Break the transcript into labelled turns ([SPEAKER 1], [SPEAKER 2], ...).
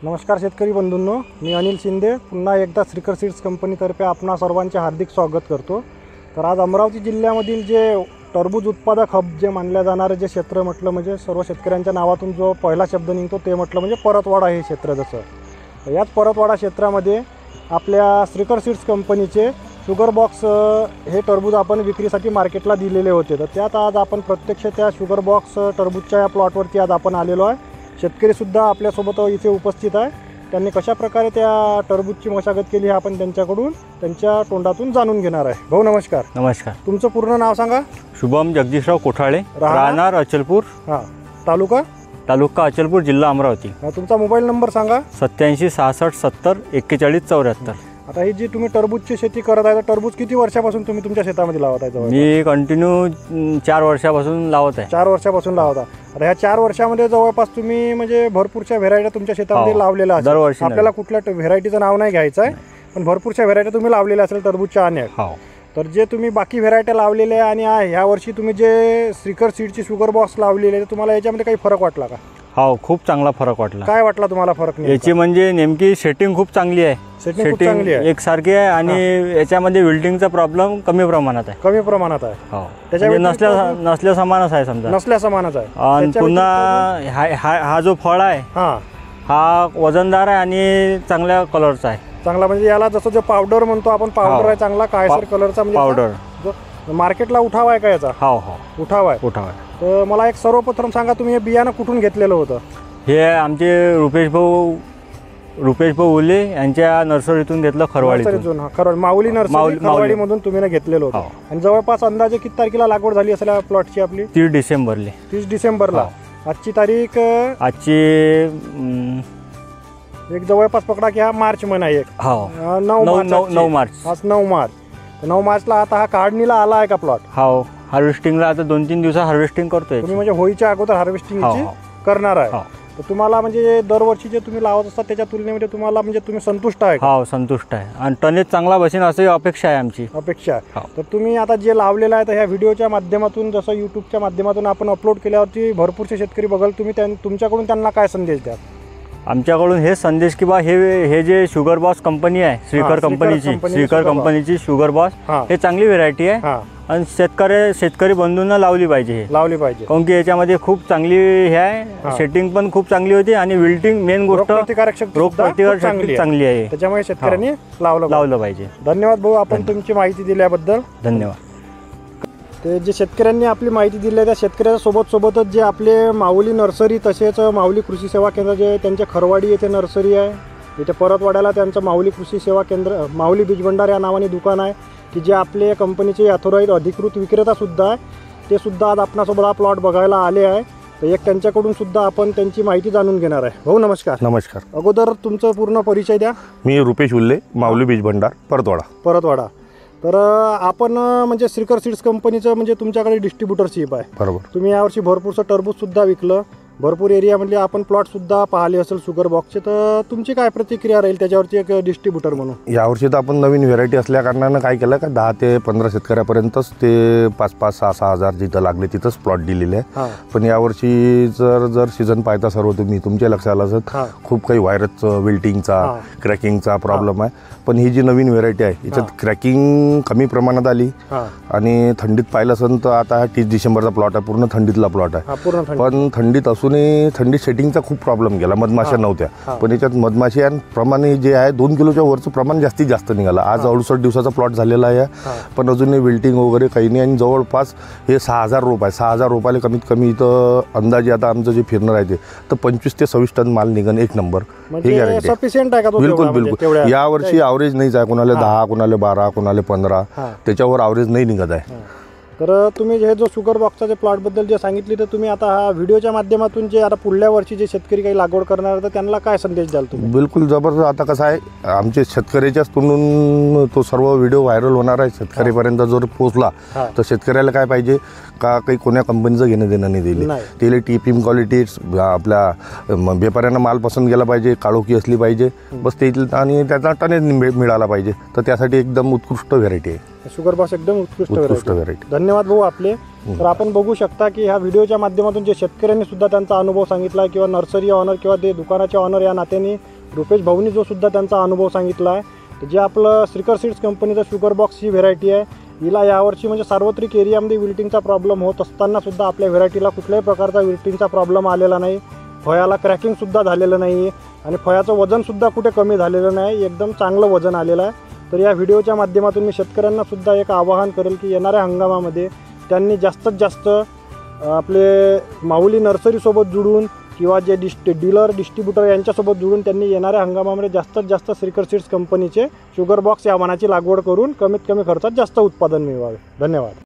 [SPEAKER 1] नमस्कार शेतकरी बंधूंनो, मी अनिल शिंदे पुन्हा एकदा श्रीकर सीड्स कंपनीतर्फे आपणा सर्वांचे हार्दिक स्वागत करतो। तर आज अमरावती जिल्ह्यामधील जे टरबूज उत्पादक हब जे मानल्या जाणारे जे क्षेत्र म्हटलं म्हणजे सर्व शेतकऱ्यांच्या नावातून जो पहिला शब्द निघतो ते म्हटलं म्हणजे परतवाडा हे क्षेत्र। जसं तर याच परतवाडा क्षेत्रामध्ये आपल्या श्रीकर सीड्स कंपनीचे शुगर बॉक्स हे टरबूज आपण विक्रीसाठी मार्केटला दिलेले होते। तर त्यात आज आपण प्रत्यक्ष त्या शुगर बॉक्स टरबूजच्या या प्लॉटवरती आज आपण आलेलो आहे। शेतकरीसुद्धा आपल्यासोबत इथे उपस्थित आहे। त्यांनी कशा प्रकारे त्या टरबूजची मशागत केली हे आपण त्यांच्याकडून त्यांच्या तोंडातून जाणून घेणार आहे। भाऊ नमस्कार।
[SPEAKER 2] नमस्कार।
[SPEAKER 1] तुमचं पूर्ण नाव सांगा।
[SPEAKER 2] शुभम जगदीशराव कोठाळे, राहणार अचलपूर,
[SPEAKER 1] तालुका
[SPEAKER 2] अचलपूर, जिल्हा अमरावती।
[SPEAKER 1] तुमचा मोबाईल नंबर सांगा।
[SPEAKER 2] 87 66 70 41 74।
[SPEAKER 1] आता ही जी तुम्ही टरबूजची शेती करत आहे, तर टरबूज किती वर्षापासून तुम्ही तुमच्या शेतामध्ये लावत आहे?
[SPEAKER 2] मी कंटिन्यू 4 वर्षापासून लावत आहे।
[SPEAKER 1] 4 वर्षापासून लावता। आता ह्या 4 वर्षामध्ये जवळपास तुम्ही म्हणजे भरपूरशा व्हेरायटी तुमच्या शेतामध्ये लावलेल्या आहेत।
[SPEAKER 2] दरवर्षी
[SPEAKER 1] आपल्याला कुठल्या व्हेरायटीचं नाव नाही घ्यायचं आहे, पण भरपूरशा व्हेरायटी तुम्ही लावलेल्या असेल टरबूजच्या अनेक। तर जे तुम्ही बाकी व्हेरायटी लावलेल्या आहे आणि ह्या वर्षी तुम्ही जे श्रीकर सीडची शुगर बॉक्स लावलेले आहे, तुम्हाला याच्यामध्ये काही फरक वाटला का?
[SPEAKER 2] हो, खूप चांगला फरक वाटला।
[SPEAKER 1] काय वाटला तुम्हाला फरक?
[SPEAKER 2] याची म्हणजे नेमकी सेटिंग खूप चांगली आहे।
[SPEAKER 1] सेटिंग
[SPEAKER 2] एकसारखी आहे आणि याच्यामध्ये विल्टिंगचा प्रॉब्लेम कमी प्रमाणात आहे।
[SPEAKER 1] कमी प्रमाणात आहे।
[SPEAKER 2] हो, त्याच्या नसल्या समानच आहे, समजा
[SPEAKER 1] नसल्या समानच आहे।
[SPEAKER 2] आणि पुन्हा हा जो फळ आहे हा वजनदार आहे आणि चांगल्या कलरचा आहे।
[SPEAKER 1] चांगला म्हणजे याला जसं जो पावडर म्हणतो आपण, पावडर आहे चांगला काळसर कलरचा, म्हणजे पावडर मार्केटला उठाव आहे का याचा?
[SPEAKER 2] हो हो,
[SPEAKER 1] उठाव आहे। तर मला एक सर्वप्रथम सांगा, तुम्ही हे बियाणं कुठून घेतलेलं होतं?
[SPEAKER 2] हे आमचे रुपेश भाऊ उले यांच्या नर्सरीतून घेतलं, खरवाडीतून।
[SPEAKER 1] माऊली नर्सरी खरवाडीमधून तुम्ही घेतलेलं होतं। आणि जवळपास अंदाजे किती तारखेला लागवड झाली असेल या प्लॉटची आपली?
[SPEAKER 2] 30 डिसेंबरला।
[SPEAKER 1] 30 डिसेंबरला। आजची तारीख?
[SPEAKER 2] आजची
[SPEAKER 1] एक जवळपास पकडा की हा मार्च महिना, एक
[SPEAKER 2] 9 मार्च।
[SPEAKER 1] आज 9 मार्च। 9 मार्चला आता हा काढणीला आला आहे का प्लॉट?
[SPEAKER 2] हो, हार्वेस्टिंगला आता 2-3 दिवसात हार्वेस्टिंग करतोय
[SPEAKER 1] तुम्ही, म्हणजे होळीच्या अगोदर हार्वेस्टिंग करणार आहे। तर तुम्हाला म्हणजे दरवर्षी जे तुम्ही लावत असता त्याच्या तुलनेमध्ये तुम्हाला म्हणजे तुम्ही संतुष्ट आहे?
[SPEAKER 2] हो, संतुष्ट आहे आणि टनेज चांगला बसेल अशी अपेक्षा आहे आमची।
[SPEAKER 1] तर तुम्ही आता जे लावलेलं आहे तर ह्या व्हिडिओच्या माध्यमातून, जसं यूट्यूबच्या माध्यमातून आपण अपलोड केल्यावरती भरपूरसे शेतकरी बघाल, तुम्ही तुमच्याकडून त्यांना काय संदेश द्या? आमच्याकडून
[SPEAKER 2] हे संदेश की बा हे जे शुगर बॉस कंपनी आहे, श्रीकर कंपनीची शुगर बॉस हे चांगली व्हेरायटी आहे आणि शेतकरी बंधूंना लावली पाहिजे कारण की याच्यामध्ये खूप चांगली हे आहे, सेटिंग पण खूप चांगली होती आणि विल्टिंग मेन गोष्ट रोगप्रतिकारक शक्ती चांगली आहे,
[SPEAKER 1] त्याच्यामुळे शेतकऱ्यांनी
[SPEAKER 2] लावलं पाहिजे।
[SPEAKER 1] धन्यवाद भाऊ, आपण तुमची माहिती दिल्याबद्दल
[SPEAKER 2] धन्यवाद।
[SPEAKER 1] ते जे शेतकऱ्यांनी आपली माहिती दिली आहे त्या शेतकऱ्याच्या सोबतच जे आपले माऊली नर्सरी तसेच माऊली कृषी सेवा केंद्र जे त्यांच्या खरवाडी येथे नर्सरी आहे, इथे परतवाड्याला त्यांचं माऊली कृषी सेवा केंद्र, माऊली बीज भंडार या नावाने दुकान आहे की जे आपले कंपनीचे ऑथोराइज अधिकृत विक्रेतासुद्धा आहे, ते सुद्धा आज आपणासोबत हा प्लॉट बघायला आले आहे। तर एक त्यांच्याकडून सुद्धा आपण त्यांची माहिती जाणून घेणार आहे। भाऊ नमस्कार।
[SPEAKER 3] नमस्कार।
[SPEAKER 1] अगोदर तुमचं पूर्ण परिचय द्या।
[SPEAKER 3] मी रुपेश उल्ले, माऊली बीज भंडार, परतवाडा। तर आपण म्हणजे श्रीकर सीड्स कंपनीचं म्हणजे तुमच्याकडे डिस्ट्रीब्युटरशिप आहे, बरोबर? तुम्ही यावर्षी भरपूरचं टरबूजसुद्धा विकलं, भरपूर एरियामध्ये आपण प्लॉटसुद्धा पाहिले असेल शुगर बॉक्सचे, तर तुमची काय प्रतिक्रिया राहील त्याच्यावरती एक डिस्ट्रीब्युटर म्हणून? यावर्षी तर आपण नवीन व्हेरायटी असल्या कारणानं काय केलं का 10 ते 15 शेतकऱ्यापर्यंतच ते 5-5, 6-6 हजार जिथं लागले तिथंच प्लॉट दिलेले आहे। पण यावर्षी जर सीझन पाहता सर्व तुम्ही, तुमच्या लक्षात आलं असेल खूप काही व्हायरसचं, विल्टिंगचा, क्रॅकिंगचा प्रॉब्लेम आहे। पण ही जी नवीन व्हेरायटी आहे याच्यात क्रॅकिंग कमी प्रमाणात आली आणि थंडीत पाहिलं असेल तर आता 30 डिसेंबरचा प्लॉट आहे, पूर्ण थंडीतला प्लॉट आहे। पण थंडीत थंडी सेटिंगचा खूप प्रॉब्लेम गेला, मधमाशा नव्हत्या। पण याच्यात मधमाशी आणि प्रमाण जे आहे 2 किलोच्या वरचं प्रमाण जास्तीत जास्त निघालं। आज 68 दिवसाचा प्लॉट झालेला आहे, पण अजूनही विल्टिंग वगैरे काही नाही आणि जवळपास हे 6000 रोप आहे। 6000 रोपाले कमीत कमी इथं अंदाजे आता आमचं जे फिरणं राहते तर 25 ते 26 टन माल निघन, एक नंबर। हे गॅरंटी बिलकुल। यावर्षी ॲव्हरेज नाहीच आहे, कोणाला 10, कोणाला 12, कोणाला 15, त्याच्यावर ॲव्हरेज नाही निघत आहे। तर तुम्ही हे जो शुगर बॉक्सचा जे प्लॉटबद्दल जे सांगितली, तर तुम्ही आता हा व्हिडिओच्या माध्यमातून जे आता पुढल्या वर्षी जे शेतकरी काही लागवड करणार तर त्यांना काय संदेश द्याल तुम्ही? बिलकुल जबरदस्त। आता कसं आहे, आमचे शेतकऱ्याच्याच तोंडून तो सर्व व्हिडिओ व्हायरल होणार आहे, शेतकऱ्यापर्यंत जर पोहोचला तर शेतकऱ्याला काय पाहिजे
[SPEAKER 4] का काही कोण्या कंपनीचं घेणं देणं नाही दिले. त्याला टीपिंग क्वालिटी आपल्या व्यापाऱ्यांना माल पसंत गेला पाहिजे, काळोखी असली पाहिजे बस ते, आणि त्याचा टनेज मिळाला पाहिजे. तर त्यासाठी एकदम उत्कृष्ट व्हेरायटी आहे
[SPEAKER 1] शुगर बॉस, एकदम उत्कृष्ट
[SPEAKER 4] व्हेरायटी.
[SPEAKER 1] धन्यवाद भाऊ आपले. तर आपण बघू शकता की ह्या व्हिडिओच्या माध्यमातून जे शेतकऱ्यांनी सुद्धा त्यांचा अनुभव सांगितला किंवा नर्सरी ऑनर किंवा ते दुकानाचे ऑनर या नात्याने रुपेश भाऊनी जो सुद्धा त्यांचा अनुभव सांगितला आहे, जे आपलं श्रीकर सीड्स कंपनीचं शुगर बॉक्स ही व्हेरायटी आहे, हिला यावर्षी म्हणजे सार्वत्रिक एरियामध्ये विल्टिंगचा प्रॉब्लेम होत असताना सुद्धा आपल्या व्हेरायटीला कुठल्याही प्रकारचा विल्टिंगचा प्रॉब्लेम आलेला नाही, फळाला क्रॅकिंगसुद्धा झालेलं नाही आणि फळाचं वजनसुद्धा कुठे कमी झालेलं नाही, एकदम चांगलं वजन आलेलं आहे. तर या व्हिडिओच्या माध्यमातून मी शेतकऱ्यांना सुद्धा एक आवाहन करेल की येणाऱ्या हंगामामध्ये त्यांनी जास्तीत जास्त आपले माऊली नर्सरीसोबत जुळून किंवा जे डीलर डिस्ट्रीब्युटर यांच्यासोबत जुळून त्यांनी येणाऱ्या हंगामामध्ये जास्तीत जास्त श्रीकर सीड्स कंपनीचे शुगर बॉक्स या वाणाची लागवड करून कमीत कमी खर्चात जास्त उत्पादन मिळवावे. धन्यवाद.